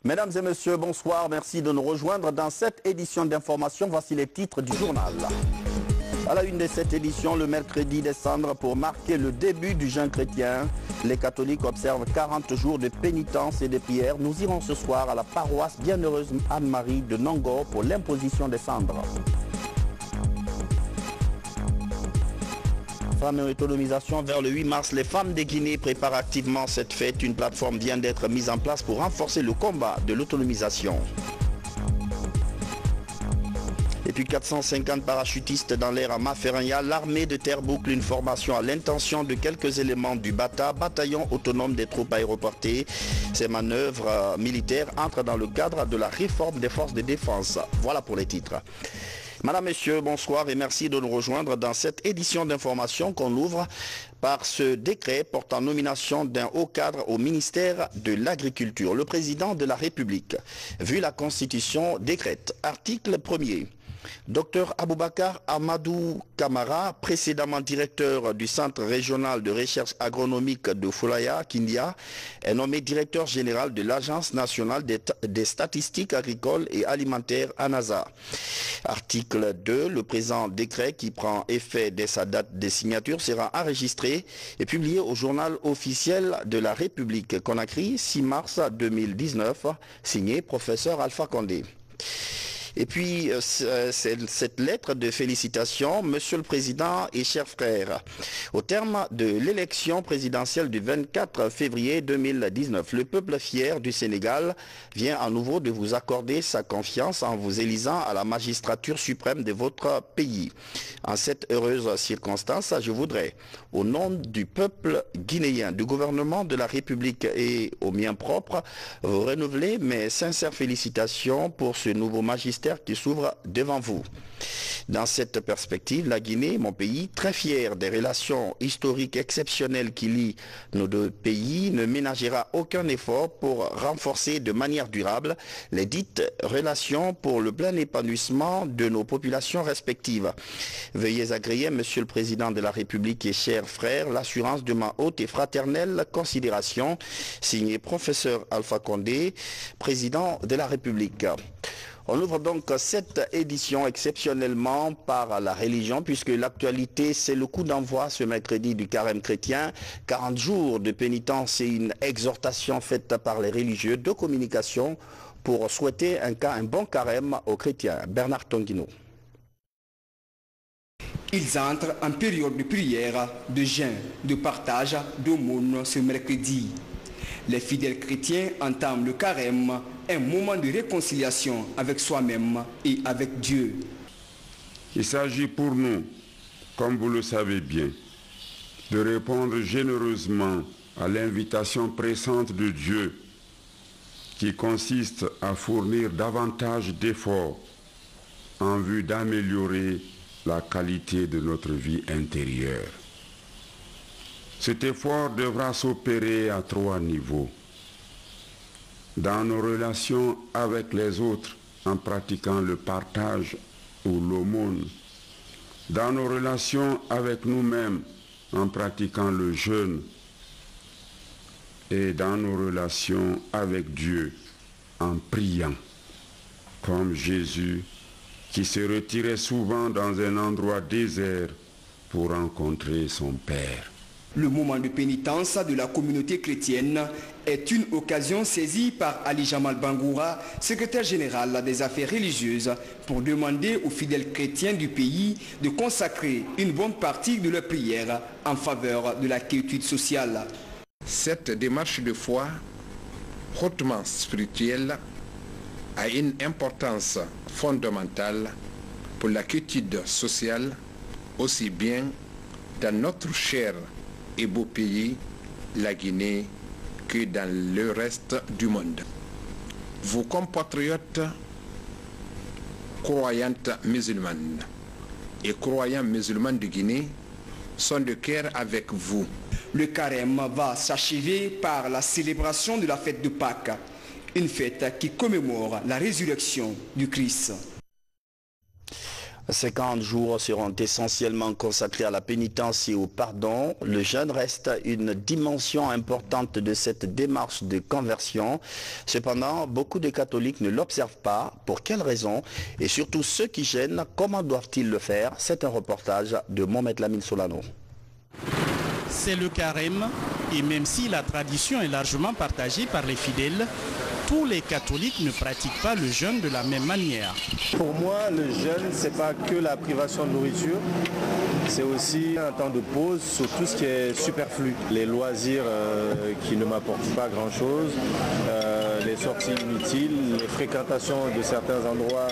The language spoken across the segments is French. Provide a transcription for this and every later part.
Mesdames et messieurs, bonsoir. Merci de nous rejoindre dans cette édition d'information. Voici les titres du journal. À la une de cette édition, le mercredi des cendres, pour marquer le début du jeûne chrétien, les catholiques observent 40 jours de pénitence et de prière. Nous irons ce soir à la paroisse Bienheureuse Anne-Marie de Nongo pour l'imposition des cendres. Femmes et autonomisation vers le 8 mars, les femmes de Guinée préparent activement cette fête. Une plateforme vient d'être mise en place pour renforcer le combat de l'autonomisation. Et puis 450 parachutistes dans l'air à Maferanya, l'armée de terre boucle une formation à l'intention de quelques éléments du BATA, bataillon autonome des troupes aéroportées. Ces manœuvres militaires entrent dans le cadre de la réforme des forces de défense. Voilà pour les titres. Madame, Messieurs, bonsoir et merci de nous rejoindre dans cette édition d'information qu'on ouvre par ce décret portant nomination d'un haut cadre au ministère de l'Agriculture. Le président de la République, vu la Constitution, décrète, article 1er. Dr Aboubakar Amadou Kamara, précédemment directeur du Centre régional de recherche agronomique de Foulaya, Kindia, est nommé directeur général de l'Agence nationale des statistiques agricoles et alimentaires ANASA. Article 2, le présent décret qui prend effet dès sa date de signature sera enregistré et publié au journal officiel de la République Conakry, 6 mars 2019, signé professeur Alpha Condé. Et puis, cette lettre de félicitations, Monsieur le Président et chers frères, au terme de l'élection présidentielle du 24 février 2019, le peuple fier du Sénégal vient à nouveau de vous accorder sa confiance en vous élisant à la magistrature suprême de votre pays. En cette heureuse circonstance, je voudrais, au nom du peuple guinéen, du gouvernement de la République et au mien propre, vous renouveler mes sincères félicitations pour ce nouveau magistrat qui s'ouvre devant vous. Dans cette perspective, la Guinée, mon pays, très fier des relations historiques exceptionnelles qui lient nos deux pays, ne ménagera aucun effort pour renforcer de manière durable les dites relations pour le plein épanouissement de nos populations respectives. Veuillez agréer, Monsieur le Président de la République et chers frères, l'assurance de ma haute et fraternelle considération, signé professeur Alpha Condé, Président de la République. On ouvre donc cette édition exceptionnellement par la religion, puisque l'actualité, c'est le coup d'envoi ce mercredi du carême chrétien. 40 jours de pénitence et une exhortation faite par les religieux de communication pour souhaiter un bon carême aux chrétiens. Bernard Tonguino. Ils entrent en période de prière, de jeûne, de partage, d'aumône ce mercredi. Les fidèles chrétiens entament le carême, un moment de réconciliation avec soi-même et avec Dieu. Il s'agit pour nous, comme vous le savez bien, de répondre généreusement à l'invitation pressante de Dieu qui consiste à fournir davantage d'efforts en vue d'améliorer la qualité de notre vie intérieure. Cet effort devra s'opérer à 3 niveaux. Dans nos relations avec les autres en pratiquant le partage ou l'aumône, dans nos relations avec nous-mêmes en pratiquant le jeûne et dans nos relations avec Dieu en priant, comme Jésus qui se retirait souvent dans un endroit désert pour rencontrer son Père. Le moment de pénitence de la communauté chrétienne est une occasion saisie par Ali Jamal Bangoura, secrétaire général des affaires religieuses, pour demander aux fidèles chrétiens du pays de consacrer une bonne partie de leur prière en faveur de la quiétude sociale. Cette démarche de foi hautement spirituelle a une importance fondamentale pour la quiétude sociale, aussi bien dans notre cher et beau pays, la Guinée, que dans le reste du monde. Vos compatriotes croyantes musulmanes et croyants musulmans de Guinée sont de cœur avec vous. Le carême va s'achever par la célébration de la fête de Pâques, une fête qui commémore la résurrection du Christ. 50 jours seront essentiellement consacrés à la pénitence et au pardon. Le jeûne reste une dimension importante de cette démarche de conversion. Cependant, beaucoup de catholiques ne l'observent pas. Pour quelles raisons? Et surtout ceux qui jeûnent, comment doivent-ils le faire? C'est un reportage de Mohamed Lamine Solano. C'est le carême, et même si la tradition est largement partagée par les fidèles, tous les catholiques ne pratiquent pas le jeûne de la même manière. Pour moi, le jeûne, ce n'est pas que la privation de nourriture, c'est aussi un temps de pause sur tout ce qui est superflu. Les loisirs qui ne m'apportent pas grand-chose, les sorties inutiles, les fréquentations de certains endroits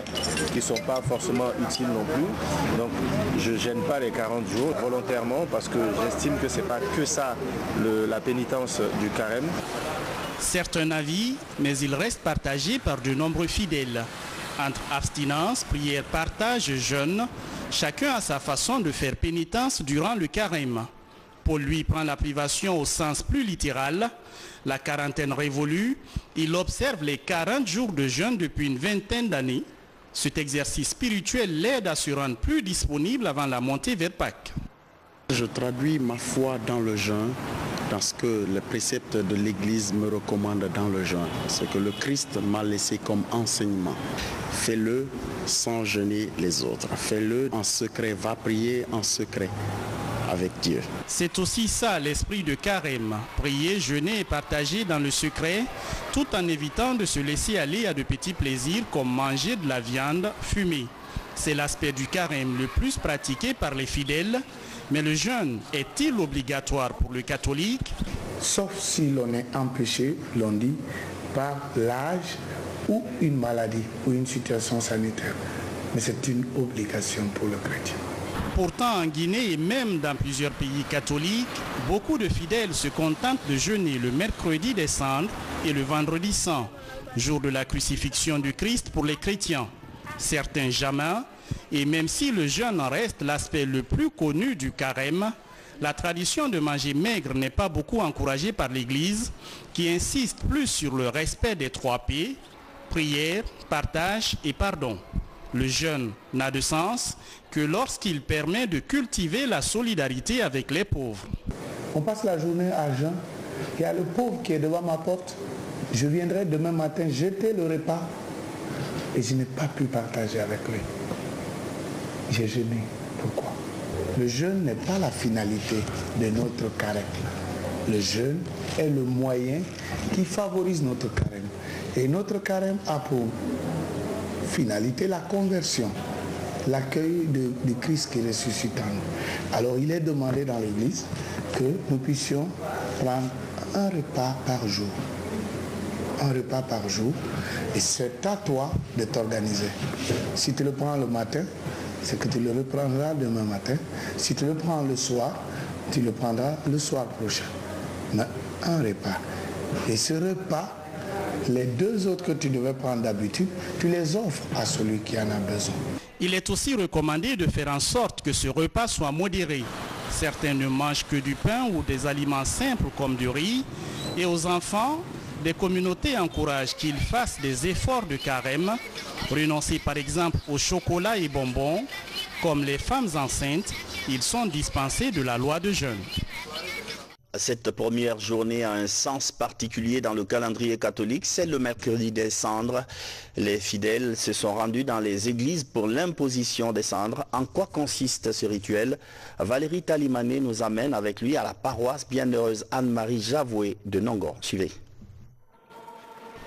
qui ne sont pas forcément utiles non plus. Donc je ne gêne pas les 40 jours volontairement parce que j'estime que ce n'est pas que ça la pénitence du carême. C'est un avis, mais il reste partagé par de nombreux fidèles. Entre abstinence, prière, partage, jeûne, chacun a sa façon de faire pénitence durant le carême. Paul lui prend la privation au sens plus littéral. La quarantaine révolue, il observe les 40 jours de jeûne depuis une vingtaine d'années. Cet exercice spirituel l'aide à se rendre plus disponible avant la montée vers Pâques. Je traduis ma foi dans le jeûne, dans ce que les préceptes de l'Église me recommandent dans le jeûne. Ce que le Christ m'a laissé comme enseignement. Fais-le sans gêner les autres. Fais-le en secret. Va prier en secret avec Dieu. C'est aussi ça l'esprit de carême. Prier, jeûner et partager dans le secret, tout en évitant de se laisser aller à de petits plaisirs comme manger de la viande fumée. C'est l'aspect du carême le plus pratiqué par les fidèles. Mais le jeûne est-il obligatoire pour le catholique? Sauf si l'on est empêché, l'on dit, par l'âge ou une maladie ou une situation sanitaire. Mais c'est une obligation pour le chrétien. Pourtant, en Guinée et même dans plusieurs pays catholiques, beaucoup de fidèles se contentent de jeûner le mercredi des cendres et le vendredi saint, jour de la crucifixion du Christ pour les chrétiens. Certains jamais. Et même si le jeûne reste l'aspect le plus connu du carême, la tradition de manger maigre n'est pas beaucoup encouragée par l'Église, qui insiste plus sur le respect des 3 P, prière, partage et pardon. Le jeûne n'a de sens que lorsqu'il permet de cultiver la solidarité avec les pauvres. On passe la journée à jeûne, il y a le pauvre qui est devant ma porte, je viendrai demain matin jeter le repas et je n'ai pas pu partager avec lui. J'ai jeûné. Pourquoi? Le jeûne n'est pas la finalité de notre carême. Le jeûne est le moyen qui favorise notre carême. Et notre carême a pour finalité la conversion, l'accueil du Christ qui ressuscite en nous. Alors il est demandé dans l'Église que nous puissions prendre un repas par jour. Un repas par jour. Et c'est à toi de t'organiser. Si tu le prends le matin, c'est que tu le reprendras demain matin. Si tu le prends le soir, tu le prendras le soir prochain. Mais un repas. Et ce repas, les 2 autres que tu devais prendre d'habitude, tu les offres à celui qui en a besoin. Il est aussi recommandé de faire en sorte que ce repas soit modéré. Certains ne mangent que du pain ou des aliments simples comme du riz. Et aux enfants, des communautés encouragent qu'ils fassent des efforts de carême, renoncer par exemple au chocolat et bonbons. Comme les femmes enceintes, ils sont dispensés de la loi de jeûne. Cette première journée a un sens particulier dans le calendrier catholique, c'est le mercredi des cendres. Les fidèles se sont rendus dans les églises pour l'imposition des cendres. En quoi consiste ce rituel? Valérie Talimané nous amène avec lui à la paroisse Bienheureuse Anne-Marie Javoué de Nongo. Suivez.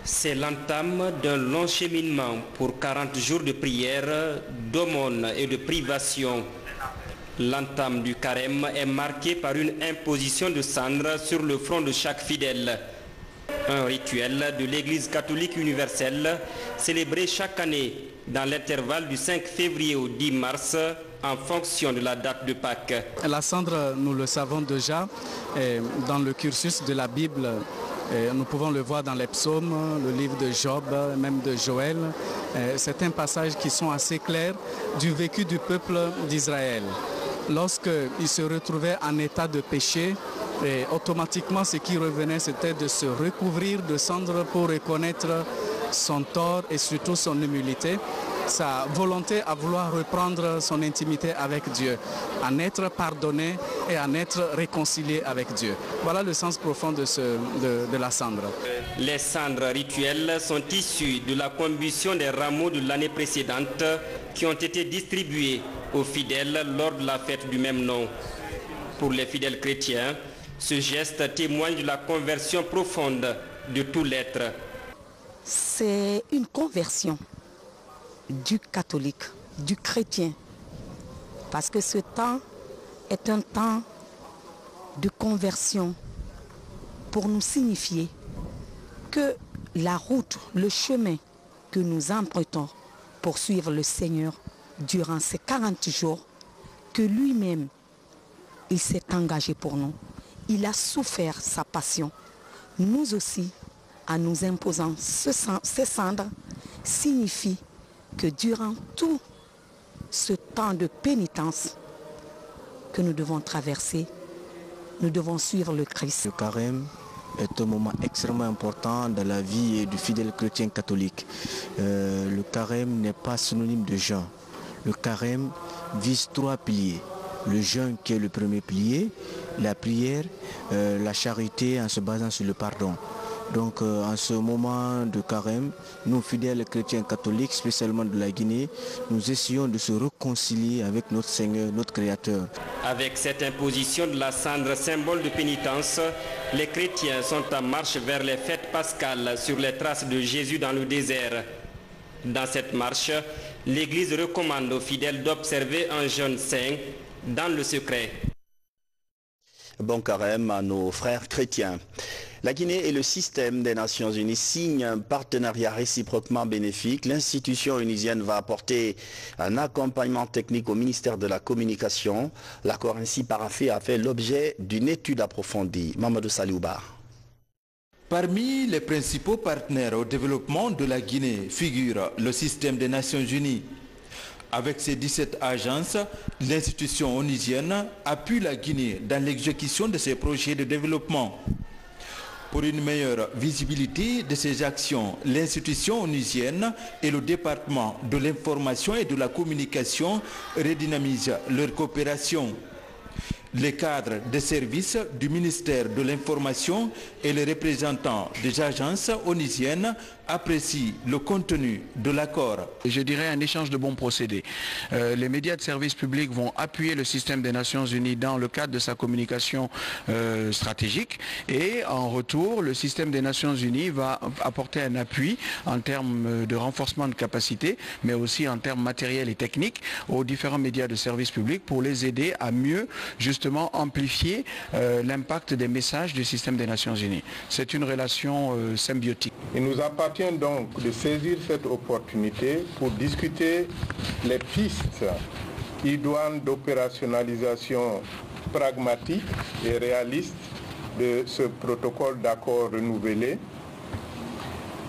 C'est l'entame d'un long cheminement pour 40 jours de prière, d'aumône et de privation. L'entame du carême est marquée par une imposition de cendres sur le front de chaque fidèle. Un rituel de l'Église catholique universelle célébré chaque année dans l'intervalle du 5 février au 10 mars en fonction de la date de Pâques. La cendre, nous le savons déjà, dans le cursus de la Bible, nous pouvons le voir dans les psaumes, le livre de Job, même de Joël. Certains passages qui sont assez clairs du vécu du peuple d'Israël. Lorsqu'il se retrouvait en état de péché, automatiquement ce qui revenait c'était de se recouvrir de cendres pour reconnaître son tort et surtout son humilité. sa volonté à vouloir reprendre son intimité avec Dieu, en être pardonné et en être réconcilié avec Dieu. Voilà le sens profond de la cendre. Les cendres rituelles sont issues de la combustion des rameaux de l'année précédente qui ont été distribués aux fidèles lors de la fête du même nom. Pour les fidèles chrétiens, ce geste témoigne de la conversion profonde de tout l'être. C'est une conversion du catholique, du chrétien, parce que ce temps est un temps de conversion pour nous signifier que la route, le chemin que nous empruntons pour suivre le Seigneur durant ces 40 jours, que lui-même, il s'est engagé pour nous. Il a souffert sa passion. Nous aussi, en nous imposant ces cendres, signifie que durant tout ce temps de pénitence que nous devons traverser, nous devons suivre le Christ. Le carême est un moment extrêmement important dans la vie du fidèle chrétien catholique. Le carême n'est pas synonyme de jeûne. Le carême vise 3 piliers. Le jeûne qui est le premier pilier, la prière, la charité en se basant sur le pardon. Donc en ce moment de carême, nous fidèles chrétiens catholiques, spécialement de la Guinée, nous essayons de se réconcilier avec notre Seigneur, notre Créateur. Avec cette imposition de la cendre, symbole de pénitence, les chrétiens sont en marche vers les fêtes pascales sur les traces de Jésus dans le désert. Dans cette marche, l'Église recommande aux fidèles d'observer un jeûne saint dans le secret. Bon carême à nos frères chrétiens. La Guinée et le système des Nations Unies signent un partenariat réciproquement bénéfique. L'institution onisienne va apporter un accompagnement technique au ministère de la Communication. L'accord ainsi paraphé a fait l'objet d'une étude approfondie. Mamadou Saliouba. Parmi les principaux partenaires au développement de la Guinée figure le système des Nations Unies. Avec ses 17 agences, l'institution onisienne appuie la Guinée dans l'exécution de ses projets de développement. Pour une meilleure visibilité de ces actions, l'institution onisienne et le département de l'information et de la communication redynamisent leur coopération. Les cadres de services du ministère de l'Information et les représentants des agences onisiennes apprécient le contenu de l'accord. Je dirais un échange de bons procédés. Les médias de service public vont appuyer le système des Nations Unies dans le cadre de sa communication stratégique et en retour, le système des Nations Unies va apporter un appui en termes de renforcement de capacité, mais aussi en termes matériels et techniques aux différents médias de service public pour les aider à mieux justement amplifier l'impact des messages du système des Nations Unies. C'est une relation symbiotique. Il nous appartient donc de saisir cette opportunité pour discuter les pistes idoines d'opérationnalisation pragmatique et réaliste de ce protocole d'accord renouvelé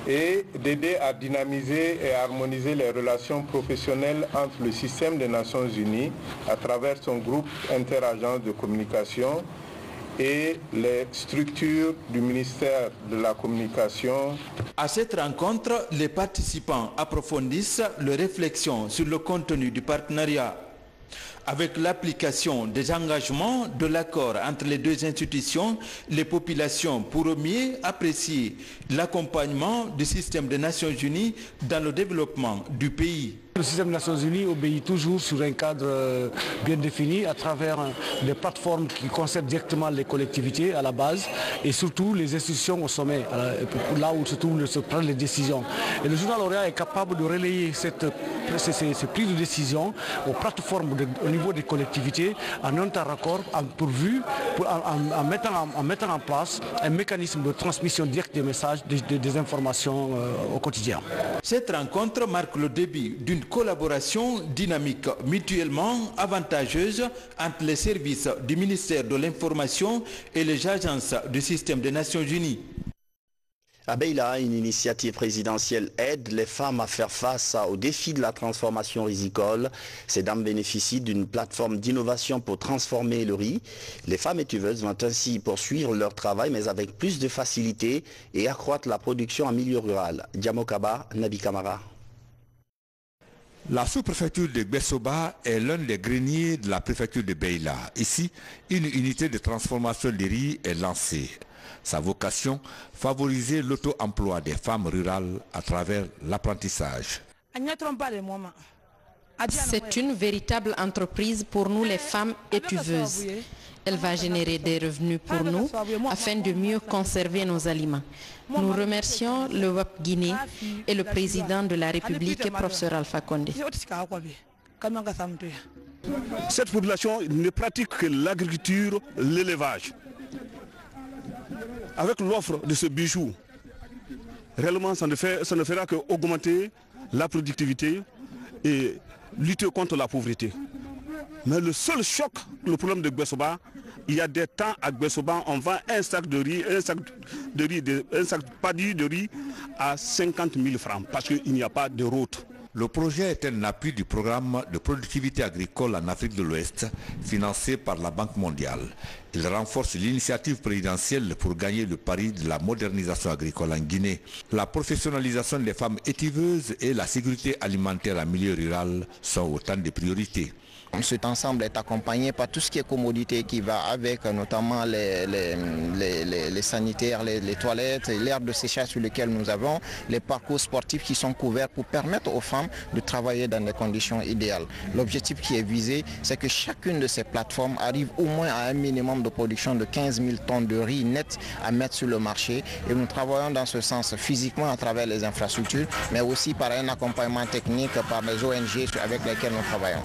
et d'aider à dynamiser et harmoniser les relations professionnelles entre le système des Nations Unies à travers son groupe interagence de communication et les structures du ministère de la Communication. À cette rencontre, les participants approfondissent leurs réflexions sur le contenu du partenariat. Avec l'application des engagements de l'accord entre les deux institutions, les populations pourront mieux apprécier l'accompagnement du système des Nations Unies dans le développement du pays. Le système des Nations Unies obéit toujours sur un cadre bien défini à travers des plateformes qui concernent directement les collectivités à la base et surtout les institutions au sommet, là où se prennent les décisions. Et le journal Lauréat est capable de relayer ces prises de décision aux plateformes au niveau des collectivités en un temps raccord, en mettant en place un mécanisme de transmission directe des messages, des informations au quotidien. Cette rencontre marque le début d'une collaboration dynamique mutuellement avantageuse entre les services du ministère de l'Information et les agences du système des Nations Unies. À Beila, une initiative présidentielle aide les femmes à faire face aux défis de la transformation risicole. Ces dames bénéficient d'une plateforme d'innovation pour transformer le riz. Les femmes étuveuses vont ainsi poursuivre leur travail, mais avec plus de facilité et accroître la production en milieu rural. Diamokaba, Nabi Kamara. La sous-préfecture de Gbessoba est l'un des greniers de la préfecture de Beila. Ici, une unité de transformation de riz est lancée. Sa vocation, favoriser l'auto-emploi des femmes rurales à travers l'apprentissage. C'est une véritable entreprise pour nous les femmes étuveuses. Elle va générer des revenus pour nous afin de mieux conserver nos aliments. Nous remercions le WAP Guinée et le président de la République, professeur Alpha Condé. Cette population ne pratique que l'agriculture, l'élevage. Avec l'offre de ce bijou, réellement ça ne fera qu'augmenter la productivité et lutter contre la pauvreté. Mais le seul choc, le problème de Gbessoba, il y a des temps à Gbessoba, on vend un sac de riz, un sac paddy de riz à 50 000 francs parce qu'il n'y a pas de route. Le projet est un appui du programme de productivité agricole en Afrique de l'Ouest, financé par la Banque mondiale. Il renforce l'initiative présidentielle pour gagner le pari de la modernisation agricole en Guinée. La professionnalisation des femmes étiveuses et la sécurité alimentaire en milieu rural sont autant de priorités. Cet ensemble est accompagné par tout ce qui est commodité qui va avec, notamment les sanitaires, les toilettes, l'herbe de séchage sur lesquelles nous avons, les parcours sportifs qui sont couverts pour permettre aux femmes de travailler dans des conditions idéales. L'objectif qui est visé, c'est que chacune de ces plateformes arrive au moins à un minimum de production de 15 000 tonnes de riz net à mettre sur le marché. Et nous travaillons dans ce sens physiquement à travers les infrastructures, mais aussi par un accompagnement technique par les ONG avec lesquelles nous travaillons.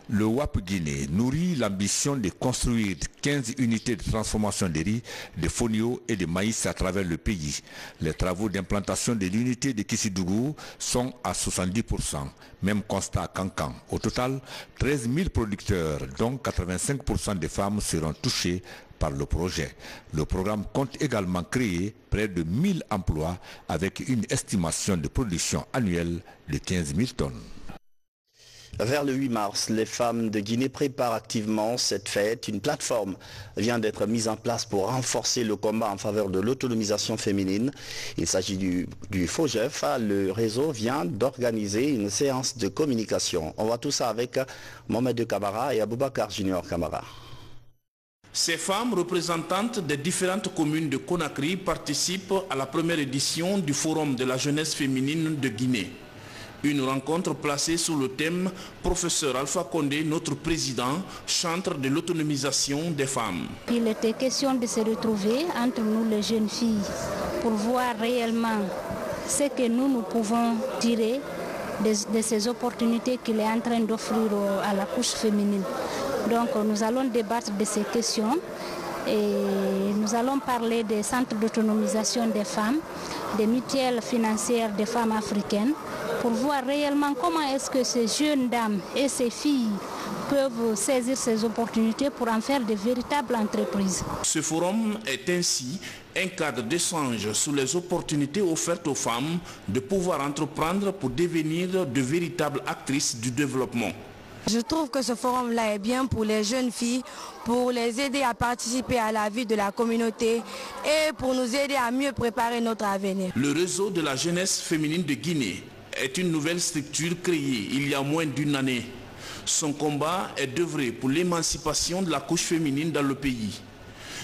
Le WAP Guinée nourrit l'ambition de construire 15 unités de transformation de riz, de fonio et de maïs à travers le pays. Les travaux d'implantation de l'unité de Kissidougou sont à 70%. Même constat à Kankan. Au total, 13 000 producteurs, dont 85% des femmes, seront touchés par le projet. Le programme compte également créer près de 1000 emplois avec une estimation de production annuelle de 15 000 tonnes. Vers le 8 mars, les femmes de Guinée préparent activement cette fête. Une plateforme vient d'être mise en place pour renforcer le combat en faveur de l'autonomisation féminine. Il s'agit du FOGEF. Le réseau vient d'organiser une séance de communication. On voit tout ça avec Mohamed Kamara et Aboubakar Junior Kamara. Ces femmes représentantes des différentes communes de Conakry participent à la première édition du Forum de la jeunesse féminine de Guinée. Une rencontre placée sous le thème « Professeur Alpha Condé, notre président, chantre de l'autonomisation des femmes ». Il était question de se retrouver entre nous les jeunes filles pour voir réellement ce que nous pouvons tirer de ces opportunités qu'il est en train d'offrir à la couche féminine. Donc nous allons débattre de ces questions et nous allons parler des centres d'autonomisation des femmes, des mutuelles financières des femmes africaines, pour voir réellement comment est-ce que ces jeunes dames et ces filles peuvent saisir ces opportunités pour en faire de véritables entreprises. Ce forum est ainsi un cadre d'échange sur les opportunités offertes aux femmes de pouvoir entreprendre pour devenir de véritables actrices du développement. Je trouve que ce forum-là est bien pour les jeunes filles, pour les aider à participer à la vie de la communauté et pour nous aider à mieux préparer notre avenir. Le réseau de la jeunesse féminine de Guinée est une nouvelle structure créée il y a moins d'une année. Son combat est d'œuvrer pour l'émancipation de la couche féminine dans le pays.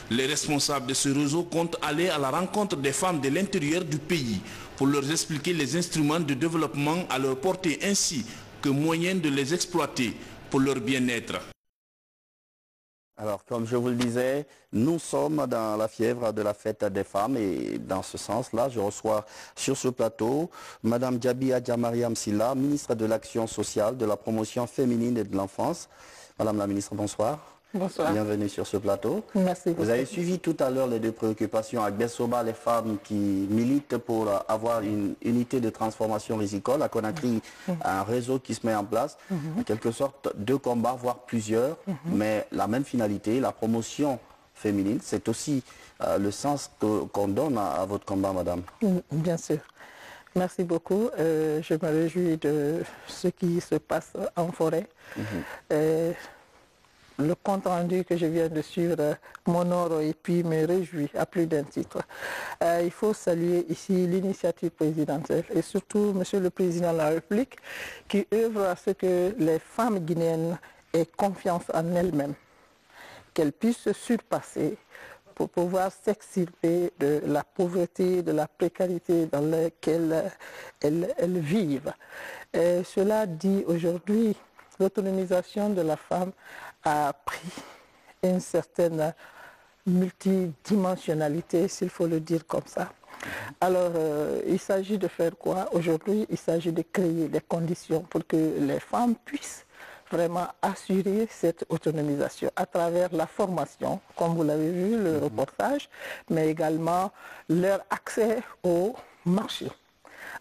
Les responsables de ce réseau comptent aller à la rencontre des femmes de l'intérieur du pays pour leur expliquer les instruments de développement à leur portée ainsi que moyen de les exploiter pour leur bien-être. Alors, comme je vous le disais, nous sommes dans la fièvre de la fête des femmes et dans ce sens-là, je reçois sur ce plateau Madame Djabi Adja Mariam Silla, ministre de l'Action sociale, de la promotion féminine et de l'enfance. Madame la ministre, bonsoir. Bonsoir. Bienvenue sur ce plateau. Merci beaucoup. Vous avez suivi tout à l'heure les deux préoccupations à Gbessoba, les femmes qui militent pour avoir une unité de transformation risicole. À Conakry, un réseau qui se met en place. En quelque sorte, deux combats, voire plusieurs, mais la même finalité, la promotion féminine. C'est aussi le sens qu'on donne à votre combat, madame. Bien sûr. Merci beaucoup. Je me réjouis de ce qui se passe en forêt. le compte rendu que je viens de suivre m'honore et puis me réjouit à plus d'un titre. Il faut saluer ici l'initiative présidentielle et surtout Monsieur le Président de la République qui œuvre à ce que les femmes guinéennes aient confiance en elles-mêmes, qu'elles puissent se surpasser pour pouvoir s'extirper de la pauvreté, de la précarité dans laquelle elles vivent. Et cela dit aujourd'hui, l'autonomisation de la femme a pris une certaine multidimensionnalité, s'il faut le dire comme ça. Alors, il s'agit de faire quoi? Aujourd'hui, il s'agit de créer des conditions pour que les femmes puissent vraiment assurer cette autonomisation à travers la formation, comme vous l'avez vu, le reportage, mais également leur accès au marché.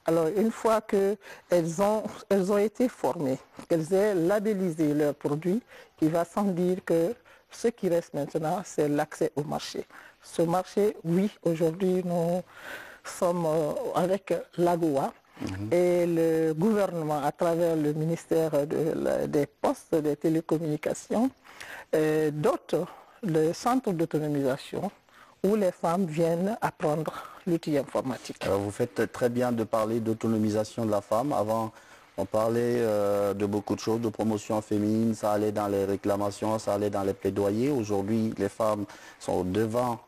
Alors, une fois qu'elles ont été formées, qu'elles aient labellisé leurs produits, il va sans dire que ce qui reste maintenant, c'est l'accès au marché. Ce marché, oui, aujourd'hui, nous sommes avec l'AGOA et le gouvernement, à travers le ministère des Postes, des Télécommunications, dote le centre d'autonomisation où les femmes viennent apprendre l'outil informatique. Alors vous faites très bien de parler d'autonomisation de la femme. Avant, on parlait de beaucoup de choses, de promotion féminine, ça allait dans les réclamations, ça allait dans les plaidoyers. Aujourd'hui, les femmes sont devant,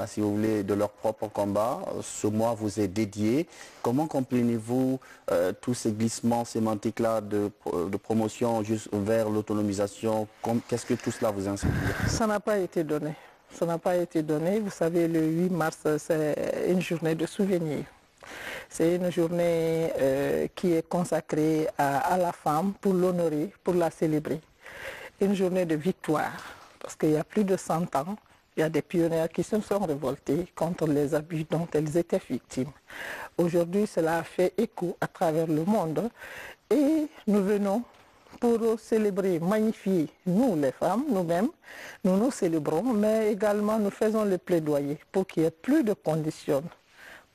si vous voulez, de leur propre combat. Ce mois vous est dédié. Comment comprenez-vous tous ces glissements sémantiques-là de promotion juste vers l'autonomisation? Qu'est-ce que tout cela vous inspire? Ça n'a pas été donné. Ça n'a pas été donné. Vous savez, le 8 mars, c'est une journée de souvenir. C'est une journée qui est consacrée à la femme pour l'honorer, pour la célébrer. Une journée de victoire, parce qu'il y a plus de 100 ans, il y a des pionnières qui se sont révoltées contre les abus dont elles étaient victimes. Aujourd'hui, cela a fait écho à travers le monde et nous venons pour célébrer, magnifier, nous les femmes, nous-mêmes, nous nous célébrons, mais également nous faisons le plaidoyer pour qu'il y ait plus de conditions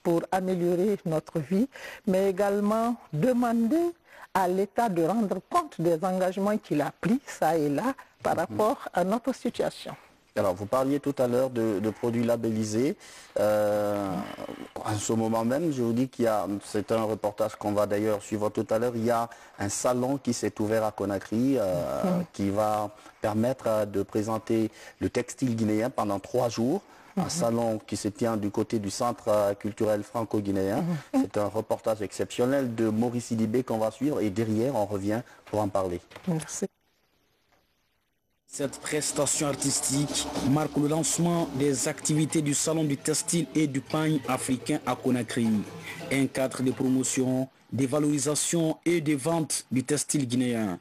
pour améliorer notre vie, mais également demander à l'État de rendre compte des engagements qu'il a pris, ça et là, par rapport à notre situation. Alors, vous parliez tout à l'heure de produits labellisés. En ce moment même, je vous dis qu'il y a, c'est un reportage qu'on va d'ailleurs suivre tout à l'heure, il y a un salon qui s'est ouvert à Conakry qui va permettre de présenter le textile guinéen pendant 3 jours. Un salon qui se tient du côté du centre culturel franco-guinéen. C'est un reportage exceptionnel de Maurice Sidibé qu'on va suivre et derrière on revient pour en parler. Merci. Cette prestation artistique marque le lancement des activités du Salon du textile et du pagne africain à Conakry. Un cadre de promotion, de valorisation et de vente du textile guinéen.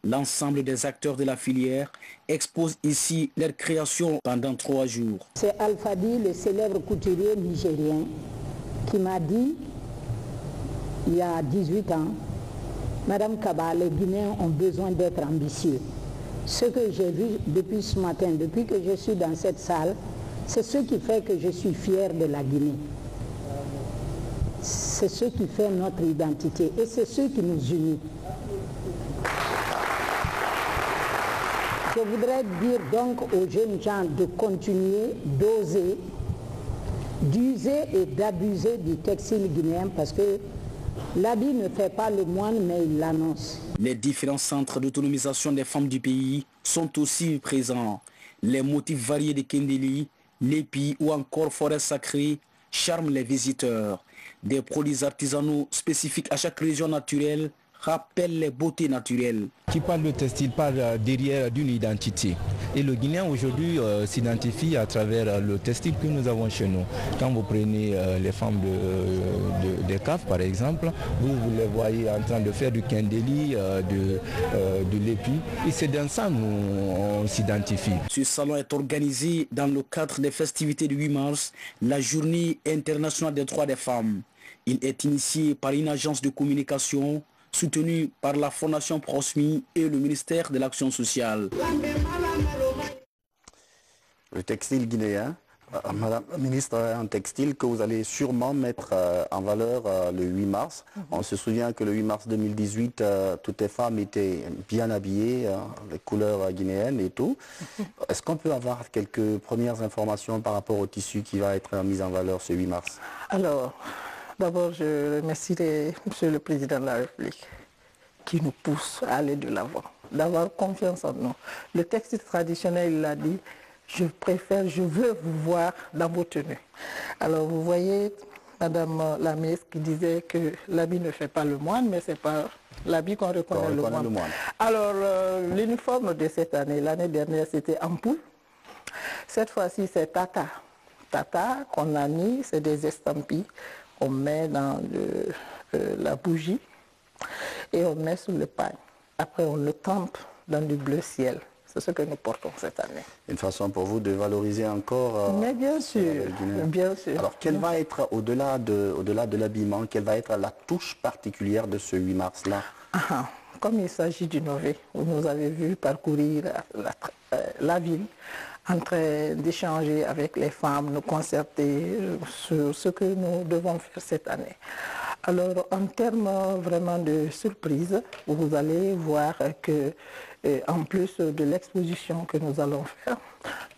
L'ensemble des acteurs de la filière exposent ici leur création pendant 3 jours. C'est Alfadi, le célèbre couturier nigérien, qui m'a dit, il y a 18 ans, Madame Kaba, les Guinéens ont besoin d'être ambitieux. Ce que j'ai vu depuis ce matin, depuis que je suis dans cette salle, c'est ce qui fait que je suis fière de la Guinée. C'est ce qui fait notre identité et c'est ce qui nous unit. Je voudrais dire donc aux jeunes gens de continuer, d'oser, d'user et d'abuser du textile guinéen parce que l'habit ne fait pas le moine mais il l'annonce. Les différents centres d'autonomisation des femmes du pays sont aussi présents. Les motifs variés de Kendeli, l'épi ou encore forêt sacrée charment les visiteurs. Des produits artisanaux spécifiques à chaque région naturelle rappellent les beautés naturelles. Qui parle de textile parle derrière d'une identité. Et le Guinéen aujourd'hui s'identifie à travers le textile que nous avons chez nous. Quand vous prenez les femmes des CAF par exemple, vous les voyez en train de faire du kendeli, de l'épi. Et c'est dans ça que on s'identifie. Ce salon est organisé dans le cadre des festivités du 8 mars, la journée internationale des droits des femmes. Il est initié par une agence de communication soutenu par la Fondation Prosmi et le ministère de l'Action sociale. Le textile guinéen, Madame la ministre, un textile que vous allez sûrement mettre en valeur le 8 mars. On se souvient que le 8 mars 2018, toutes les femmes étaient bien habillées, les couleurs guinéennes et tout. Est-ce qu'on peut avoir quelques premières informations par rapport au tissu qui va être mis en valeur ce 8 mars? Alors, d'abord, je remercie Monsieur le Président de la République qui nous pousse à aller de l'avant, d'avoir confiance en nous. Le textile traditionnel, il a dit, je veux vous voir dans vos tenues. Alors vous voyez, Madame la ministre qui disait que l'habit ne fait pas le moine, mais c'est pas l'habit qu'on reconnaît le moine. Alors l'uniforme de cette année, l'année dernière c'était ampoule. Cette fois-ci c'est tata. Tata qu'on a mis, c'est des estampilles. On met dans la bougie et on met sous le pagne. Après on le trempe dans du bleu ciel. C'est ce que nous portons cette année. Une façon pour vous de valoriser encore... Mais bien sûr, bien sûr. Alors, quelle va être, au-delà de l'habillement, quelle va être la touche particulière de ce 8 mars-là? Comme il s'agit d'innover, vous nous avez vu parcourir la ville, en train d'échanger avec les femmes, nous concerter sur ce que nous devons faire cette année. Alors, en termes vraiment de surprise, vous allez voir que en plus de l'exposition que nous allons faire,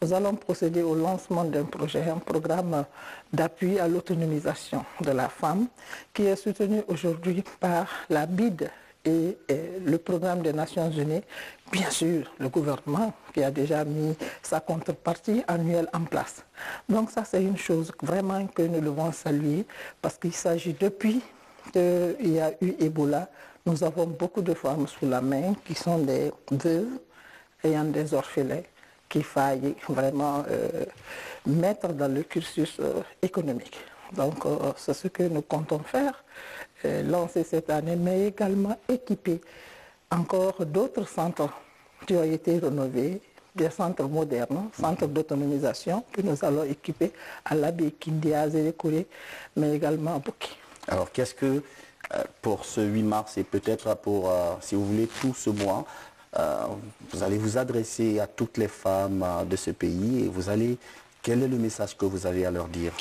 nous allons procéder au lancement d'un projet, un programme d'appui à l'autonomisation de la femme qui est soutenu aujourd'hui par la BID et le programme des Nations Unies, bien sûr le gouvernement qui a déjà mis sa contrepartie annuelle en place. Donc ça c'est une chose vraiment que nous devons saluer parce qu'il s'agit depuis qu'il y a eu Ebola, nous avons beaucoup de femmes sous la main qui sont des veuves ayant des orphelins qu'il faille vraiment mettre dans le cursus économique. Donc c'est ce que nous comptons faire, lancer cette année, mais également équiper encore d'autres centres qui ont été rénovés, des centres modernes, centres d'autonomisation que nous allons équiper à l'Abbé Kindi, à Zélékouré, mais également à Bouki. Alors qu'est-ce que pour ce 8 mars et peut-être pour, si vous voulez, tout ce mois, vous allez vous adresser à toutes les femmes de ce pays et quel est le message que vous avez à leur dire?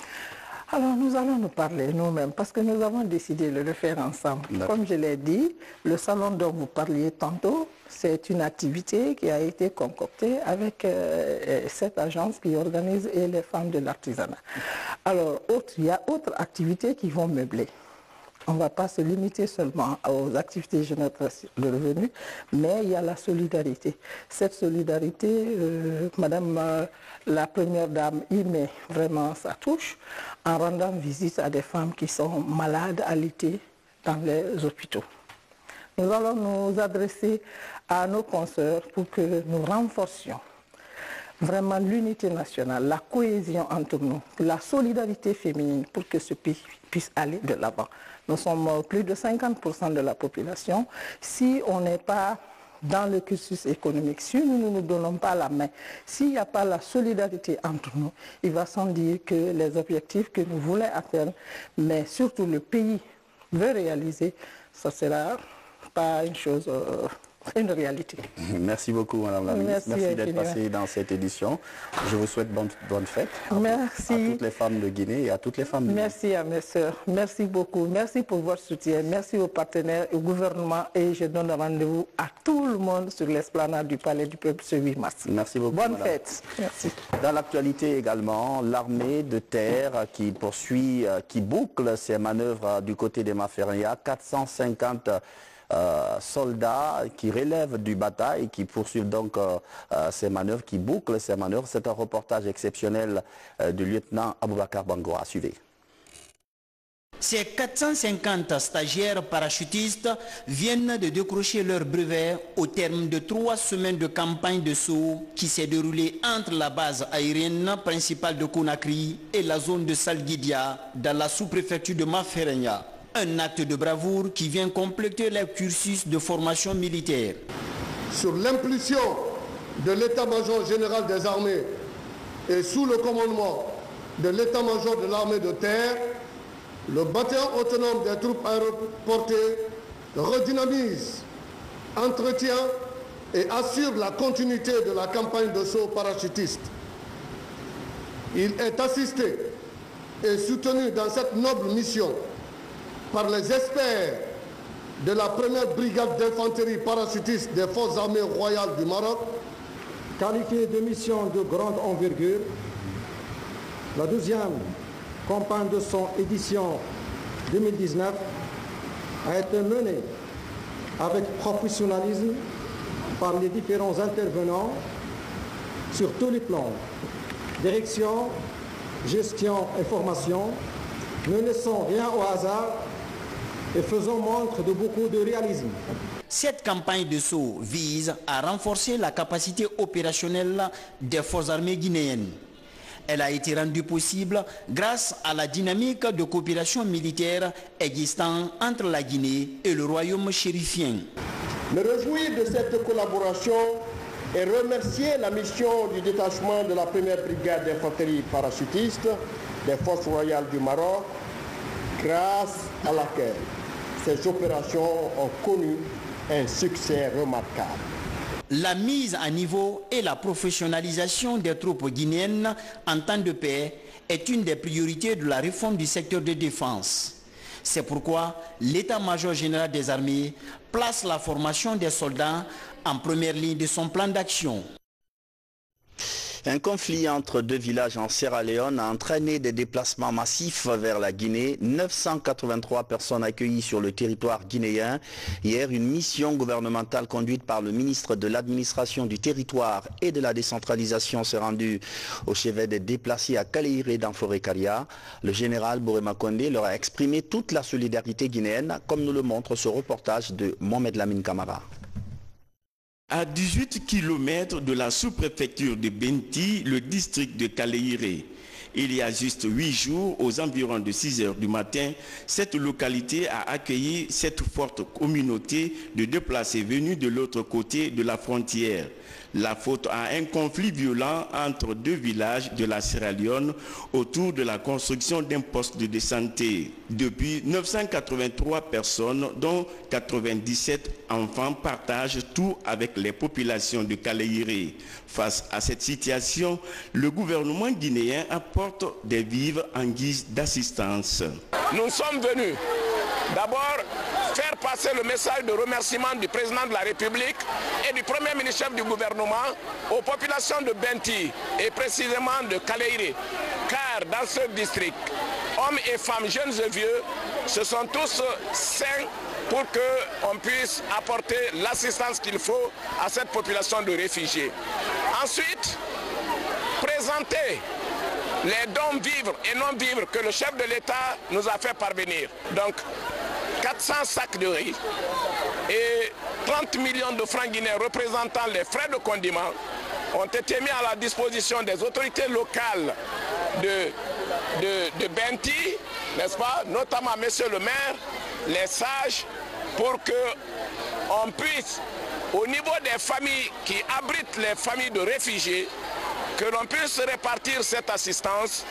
Alors nous allons nous parler nous-mêmes parce que nous avons décidé de le faire ensemble. Comme je l'ai dit, le salon dont vous parliez tantôt, c'est une activité qui a été concoctée avec cette agence qui organise et les femmes de l'artisanat. Alors il y a d'autres activités qui vont meubler. On ne va pas se limiter seulement aux activités génératrices de revenus, mais il y a la solidarité. Cette solidarité, Madame la Première Dame y met vraiment sa touche en rendant visite à des femmes qui sont malades, alitées dans les hôpitaux. Nous allons nous adresser à nos consoeurs pour que nous renforcions vraiment l'unité nationale, la cohésion entre nous, la solidarité féminine pour que ce pays puisse aller de l'avant. Nous sommes plus de 50% de la population. Si on n'est pas dans le cursus économique, si nous ne nous donnons pas la main, s'il n'y a pas la solidarité entre nous, il va sans dire que les objectifs que nous voulons atteindre, mais surtout le pays veut réaliser, ça ne sera pas une chose... une réalité. Merci beaucoup, Madame la ministre. Merci d'être passée dans cette édition. Je vous souhaite bonne fête. Merci. À toutes les femmes de Guinée et à toutes les femmes de Guinée. Merci à mes soeurs. Merci beaucoup. Merci pour votre soutien. Merci aux partenaires et au gouvernement. Et je donne rendez-vous à tout le monde sur l'esplanade du Palais du Peuple ce 8 mars. Merci beaucoup. Bonne fête. Merci. Dans l'actualité également, l'armée de terre qui poursuit, qui boucle ses manœuvres du côté des Maferia. 450 soldats qui relèvent du bataille et qui poursuivent donc ces manœuvres, qui bouclent ces manœuvres. C'est un reportage exceptionnel du lieutenant Aboubakar Bangoura. Suivez. Ces 450 stagiaires parachutistes viennent de décrocher leur brevet au terme de 3 semaines de campagne de saut qui s'est déroulée entre la base aérienne principale de Conakry et la zone de Salguidia dans la sous-préfecture de Mafereña. Un acte de bravoure qui vient compléter le cursus de formation militaire. Sur l'impulsion de l'état-major général des armées et sous le commandement de l'état-major de l'armée de terre, le bataillon autonome des troupes aéroportées redynamise, entretient et assure la continuité de la campagne de saut parachutiste. Il est assisté et soutenu dans cette noble mission par les experts de la première brigade d'infanterie parachutiste des forces armées royales du Maroc. Qualifiée de mission de grande envergure, la 12e campagne de son édition 2019 a été menée avec professionnalisme par les différents intervenants sur tous les plans, direction, gestion et formation, ne laissant rien au hasard et faisant montre de beaucoup de réalisme. Cette campagne de saut vise à renforcer la capacité opérationnelle des forces armées guinéennes. Elle a été rendue possible grâce à la dynamique de coopération militaire existant entre la Guinée et le royaume chérifien. Me réjouir de cette collaboration et remercier la mission du détachement de la première brigade d'infanterie parachutiste des forces royales du Maroc, grâce à laquelle ces opérations ont connu un succès remarquable. La mise à niveau et la professionnalisation des troupes guinéennes en temps de paix est une des priorités de la réforme du secteur de défense. C'est pourquoi l'état-major général des armées place la formation des soldats en première ligne de son plan d'action. Un conflit entre deux villages en Sierra Leone a entraîné des déplacements massifs vers la Guinée. 983 personnes accueillies sur le territoire guinéen. Hier, une mission gouvernementale conduite par le ministre de l'administration du territoire et de la décentralisation s'est rendue au chevet des déplacés à Kaleiré dans Forêt-Karia. Le général Borema Condé leur a exprimé toute la solidarité guinéenne, comme nous le montre ce reportage de Mohamed Lamine Camara. À 18 km de la sous-préfecture de Benti, le district de Kaleiré. Il y a juste 8 jours, aux environs de 6 heures du matin, cette localité a accueilli cette forte communauté de déplacés venus de l'autre côté de la frontière. La faute à un conflit violent entre deux villages de la Sierra Leone autour de la construction d'un poste de santé. Depuis, 983 personnes, dont 97 enfants, partagent tout avec les populations de Kaleiré. Face à cette situation, le gouvernement guinéen apporte des vivres en guise d'assistance. Nous sommes venus d'abord faire passer le message de remerciement du président de la République et du premier ministre du gouvernement aux populations de Benti et précisément de Kaleiré. Car dans ce district, hommes et femmes, jeunes et vieux, ce sont tous sains pour qu'on puisse apporter l'assistance qu'il faut à cette population de réfugiés. Ensuite, présenter les dons vivres et non vivres que le chef de l'État nous a fait parvenir. Donc, 400 sacs de riz et 30 millions de francs guinéens représentant les frais de condiment ont été mis à la disposition des autorités locales de Benti, n'est-ce pas, notamment monsieur le maire, les sages, pour qu'on puisse, au niveau des familles qui abritent les familles de réfugiés, que l'on puisse répartir cette assistance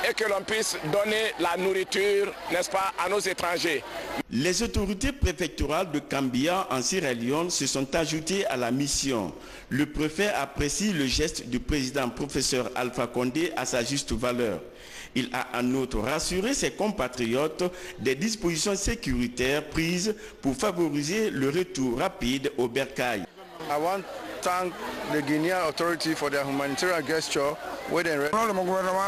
et que l'on puisse donner la nourriture, n'est-ce pas, à nos étrangers. Les autorités préfectorales de Kambia en Sierra Leone se sont ajoutées à la mission. Le préfet apprécie le geste du président professeur Alpha Condé à sa juste valeur. Il a en outre rassuré ses compatriotes des dispositions sécuritaires prises pour favoriser le retour rapide au bercail. Thank the Guinean authority for their humanitarian gesture. Le gouvernement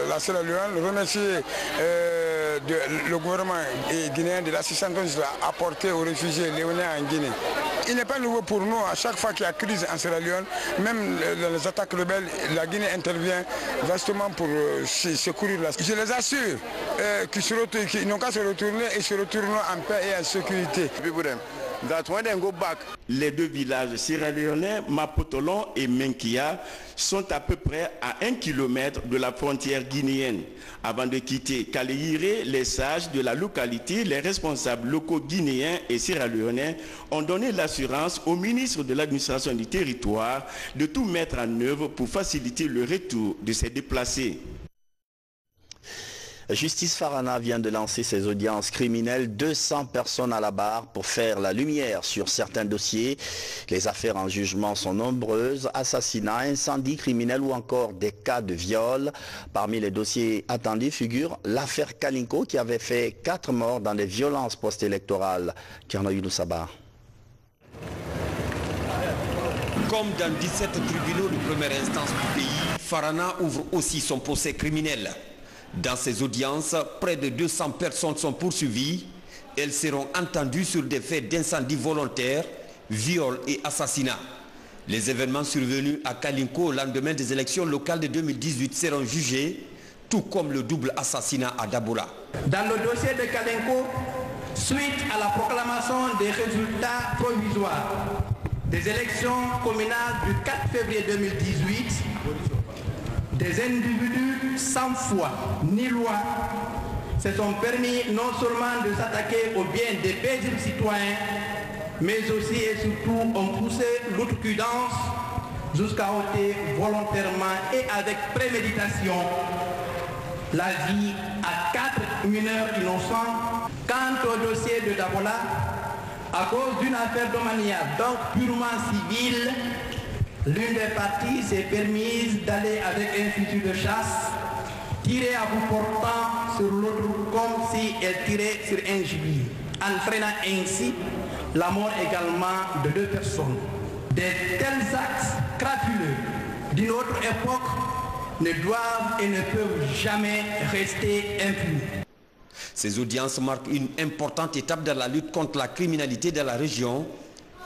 la Sierra Leone remercie le gouvernement guinéen de l'assistance qu'il a apporté aux réfugiés léonais en Guinée. Il n'est pas nouveau pour nous, à chaque fois qu'il y a crise en Sierra Leone, même dans les attaques rebelles, la Guinée intervient vastement pour secourir la. Je les assure qu'ils n'ont qu'à se retourner et se retourneront en paix et en sécurité. Les deux villages sierra-léonais, Mapotolon et Menkia, sont à peu près à 1 km de la frontière guinéenne. Avant de quitter Kaleiré, les sages de la localité, les responsables locaux guinéens et sierra-léonais ont donné l'assurance au ministre de l'administration du territoire de tout mettre en œuvre pour faciliter le retour de ces déplacés. Justice Farana vient de lancer ses audiences criminelles. 200 personnes à la barre pour faire la lumière sur certains dossiers. Les affaires en jugement sont nombreuses. Assassinats, incendies criminels ou encore des cas de viol. Parmi les dossiers attendus figure l'affaire Kalinko qui avait fait 4 morts dans des violences post-électorales. Kerno Younoussaba. Comme dans 17 tribunaux de première instance du pays, Farana ouvre aussi son procès criminel. Dans ces audiences, près de 200 personnes sont poursuivies. Elles seront entendues sur des faits d'incendie volontaire, viol et assassinat. Les événements survenus à Kalinko au lendemain des élections locales de 2018 seront jugés, tout comme le double assassinat à Dabola. Dans le dossier de Kalinko, suite à la proclamation des résultats provisoires des élections communales du 4 février 2018, des individus sans foi ni loi se sont permis non seulement de s'attaquer aux biens des paisibles citoyens, mais aussi et surtout ont poussé l'outrecuidance jusqu'à ôter volontairement et avec préméditation la vie à 4 mineurs innocents. Quant au dossier de Dabola, à cause d'une affaire domaniale, donc purement civile, l'une des parties s'est permise d'aller avec un fusil de chasse, tirer à bout portant sur l'autre comme si elle tirait sur un gibier, entraînant ainsi la mort également de 2 personnes. De tels actes crapuleux d'une autre époque ne doivent et ne peuvent jamais rester impunis. Ces audiences marquent une importante étape dans la lutte contre la criminalité dans la région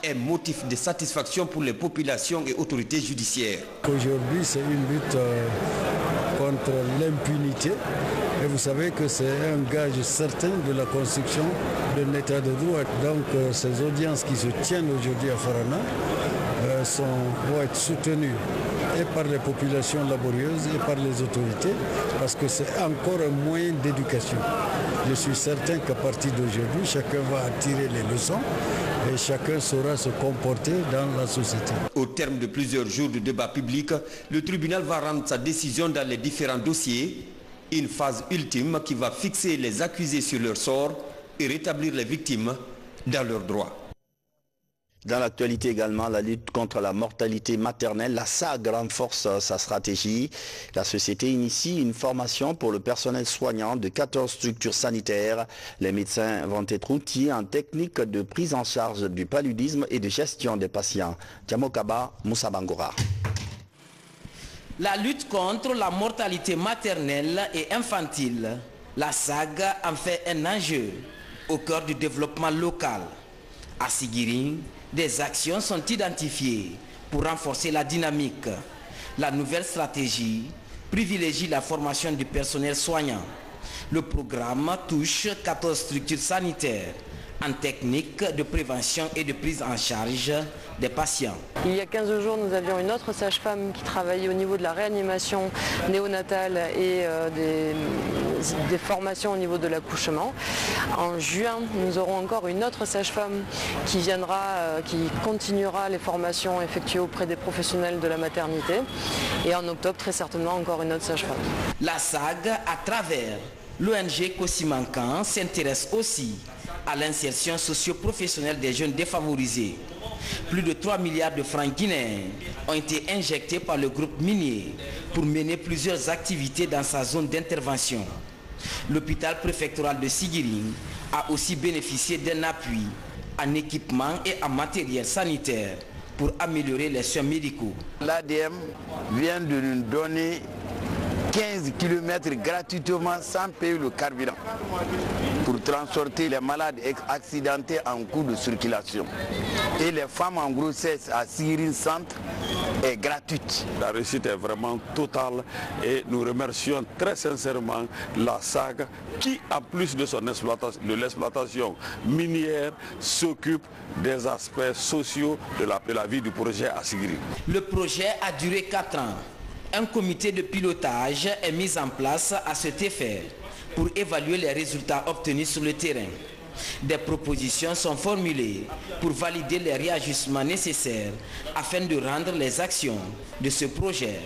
et motif de satisfaction pour les populations et autorités judiciaires. Aujourd'hui, c'est une lutte contre l'impunité et vous savez que c'est un gage certain de la construction d'un état de droit. Donc ces audiences qui se tiennent aujourd'hui à Farana vont être soutenues et par les populations laborieuses et par les autorités parce que c'est encore un moyen d'éducation. Je suis certain qu'à partir d'aujourd'hui, chacun va tirer les leçons et chacun saura se comporter dans la société. Au terme de plusieurs jours de débat public, le tribunal va rendre sa décision dans les différents dossiers, une phase ultime qui va fixer les accusés sur leur sort et rétablir les victimes dans leurs droits. Dans l'actualité également, la lutte contre la mortalité maternelle, la SAG renforce sa stratégie. La société initie une formation pour le personnel soignant de 14 structures sanitaires. Les médecins vont être outillés en technique de prise en charge du paludisme et de gestion des patients. Tiamokaba Moussa Bangora. La lutte contre la mortalité maternelle et infantile, la SAG en fait un enjeu au cœur du développement local. À Siguiri, des actions sont identifiées pour renforcer la dynamique. La nouvelle stratégie privilégie la formation du personnel soignant. Le programme touche 14 structures sanitaires en technique de prévention et de prise en charge des patients. Il y a 15 jours, nous avions une autre sage-femme qui travaillait au niveau de la réanimation néonatale et des formations au niveau de l'accouchement. En juin, nous aurons encore une autre sage-femme qui viendra, qui continuera les formations effectuées auprès des professionnels de la maternité. Et en octobre, très certainement, encore une autre sage-femme. La SAG, à travers l'ONG Kosimankan, s'intéresse aussi à l'insertion socio-professionnelle des jeunes défavorisés. Plus de 3 milliards de francs guinéens ont été injectés par le groupe minier pour mener plusieurs activités dans sa zone d'intervention. L'hôpital préfectoral de Siguiri a aussi bénéficié d'un appui en équipement et en matériel sanitaire pour améliorer les soins médicaux. L'ADM vient de nous donner 15 km gratuitement sans payer le carburant pour transporter les malades accidentés en cours de circulation. Et les femmes en grossesse à Siguiri Centre est gratuite. La réussite est vraiment totale et nous remercions très sincèrement la SAG qui, en plus de l'exploitation minière, s'occupe des aspects sociaux de la vie du projet à Siguiri. Le projet a duré 4 ans. Un comité de pilotage est mis en place à cet effet pour évaluer les résultats obtenus sur le terrain. Des propositions sont formulées pour valider les réajustements nécessaires afin de rendre les actions de ce projet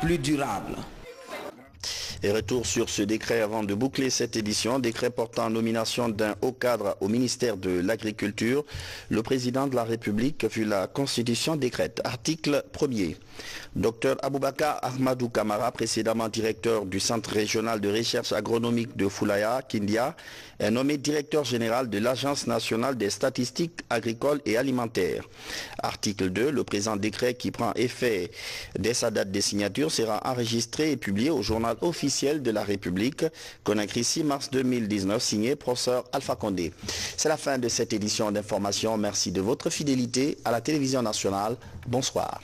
plus durables. Et retour sur ce décret avant de boucler cette édition. Décret portant nomination d'un haut cadre au ministère de l'Agriculture. Le président de la République, vu la Constitution, décrète. Article 1er. Dr Aboubakar Ahmadou Kamara, précédemment directeur du Centre régional de recherche agronomique de Foulaya, Kindia, est nommé directeur général de l'Agence nationale des statistiques agricoles et alimentaires. Article 2. Le présent décret qui prend effet dès sa date de signature sera enregistré et publié au journal officiel de la République. Conakry 6 mars 2019, signé professeur Alpha Condé. C'est la fin de cette édition d'information. Merci de votre fidélité à la télévision nationale. Bonsoir.